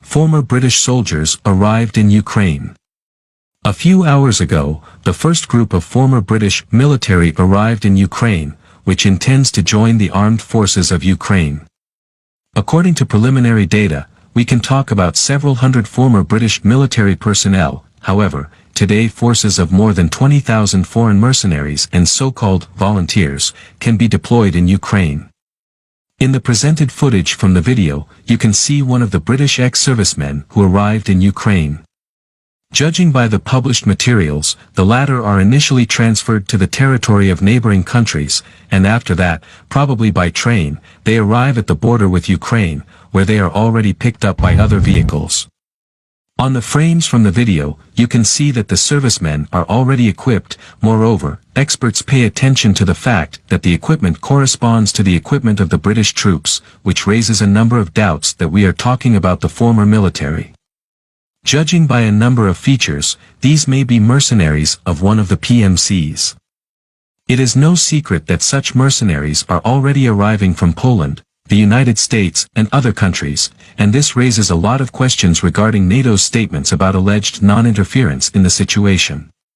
former British soldiers arrived in Ukraine. A few hours ago, the first group of former British military arrived in Ukraine, which intends to join the armed forces of Ukraine. According to preliminary data, we can talk about several hundred former British military personnel. However, today forces of more than 20,000 foreign mercenaries and so-called volunteers can be deployed in Ukraine. In the presented footage from the video, you can see one of the British ex-servicemen who arrived in Ukraine. Judging by the published materials, the latter are initially transferred to the territory of neighboring countries, and after that, probably by train, they arrive at the border with Ukraine, where they are already picked up by other vehicles. On the frames from the video, you can see that the servicemen are already equipped. Moreover, experts pay attention to the fact that the equipment corresponds to the equipment of the British troops, which raises a number of doubts that we are talking about the former military. Judging by a number of features, these may be mercenaries of one of the PMCs. It is no secret that such mercenaries are already arriving from Poland, the United States, and other countries, and this raises a lot of questions regarding NATO's statements about alleged non-interference in the situation.